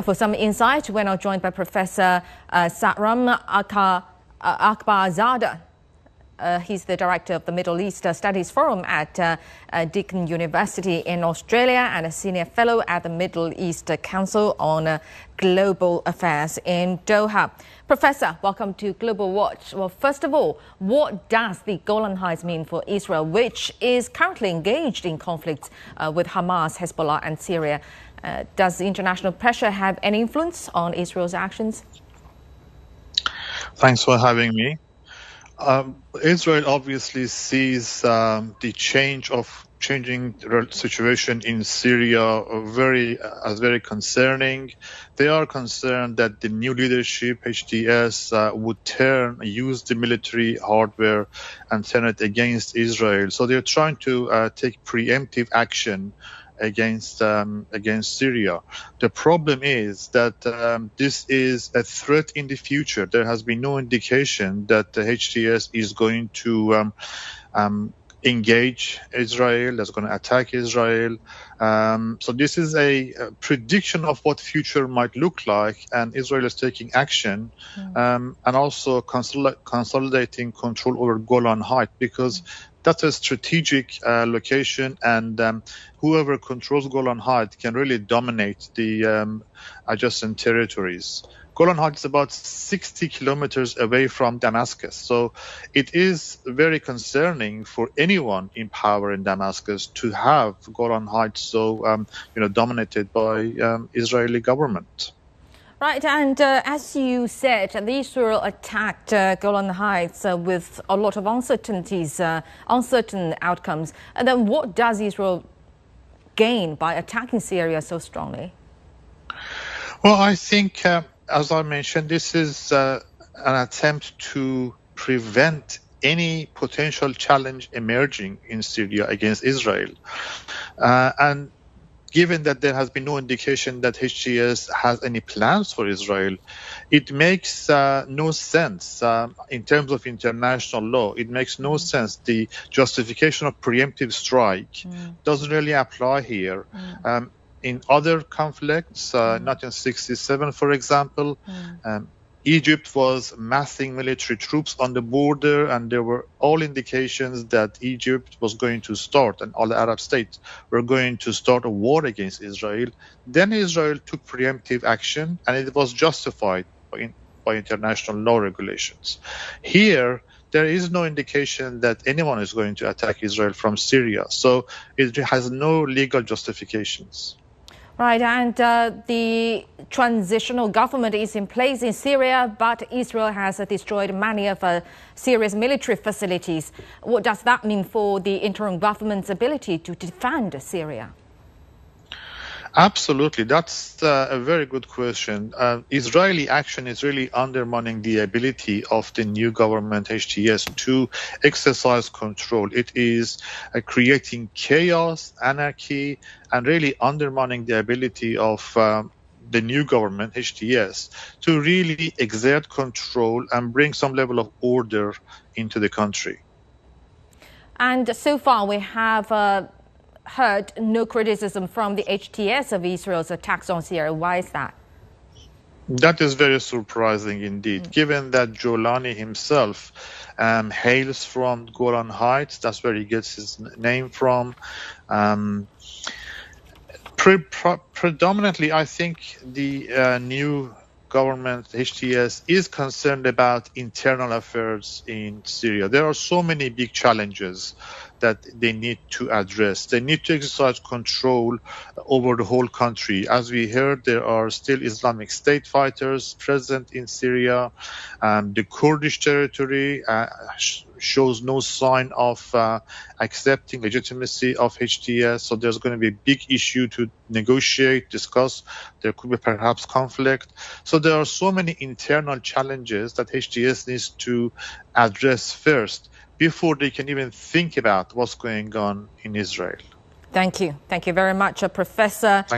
For some insight, we're now joined by Professor Satram Akbarzada. He's the director of the Middle East Studies Forum at Deakin University in Australia and a senior fellow at the Middle East Council on Global Affairs in Doha. Professor, welcome to Global Watch. Well, first of all, what does the Golan Heights mean for Israel, which is currently engaged in conflicts with Hamas, Hezbollah and Syria? Does the international pressure have any influence on Israel's actions? Thanks for having me. Israel obviously sees the changing situation in Syria as very concerning. They are concerned that the new leadership, HTS, would use the military hardware and turn it against Israel. So they're trying to take preemptive action against Syria. The problem is that this is a threat in the future. There has been no indication that the HTS is going to engage Israel, that's going to attack Israel. So this is a prediction of what future might look like, and Israel is taking action and also consolidating control over Golan Heights, because that's a strategic location, and whoever controls Golan Heights can really dominate the adjacent territories. Golan Heights is about 60 kilometers away from Damascus, so it is very concerning for anyone in power in Damascus to have Golan Heights so dominated by Israeli government. Right, and as you said, Israel attacked Golan Heights with a lot of uncertainties, uncertain outcomes. And then what does Israel gain by attacking Syria so strongly? Well, I think, as I mentioned, this is an attempt to prevent any potential challenge emerging in Syria against Israel. And given that there has been no indication that HTS has any plans for Israel, it makes no sense in terms of international law. It makes no sense. The justification of preemptive strike doesn't really apply here. In other conflicts, 1967, for example, Egypt was massing military troops on the border, and there were all indications that Egypt was going to start, and all the Arab states were going to start a war against Israel. Then Israel took preemptive action, and it was justified by international law regulations. Here, there is no indication that anyone is going to attack Israel from Syria, so it has no legal justifications. Right, and the transitional government is in place in Syria, but Israel has destroyed many of Syria's military facilities. What does that mean for the interim government's ability to defend Syria? Absolutely. That's a very good question. Israeli action is really undermining the ability of the new government, HTS, to exercise control. It is creating chaos, anarchy, and really undermining the ability of the new government, HTS, to really exert control and bring some level of order into the country. And so far we have heard no criticism from the HTS of Israel's attacks on Syria. Why is that? That is very surprising indeed, given that Jolani himself hails from Golan Heights. That's where he gets his name from. Predominantly, I think the new government, HTS, is concerned about internal affairs in Syria. There are so many big challenges that they need to address. They need to exercise control over the whole country. As we heard, there are still Islamic State fighters present in Syria. The Kurdish territory shows no sign of accepting legitimacy of HTS, so there's going to be a big issue to negotiate, discuss. There could be perhaps conflict. So there are so many internal challenges that HTS needs to address first before they can even think about what's going on in Israel. Thank you. Thank you very much, Professor.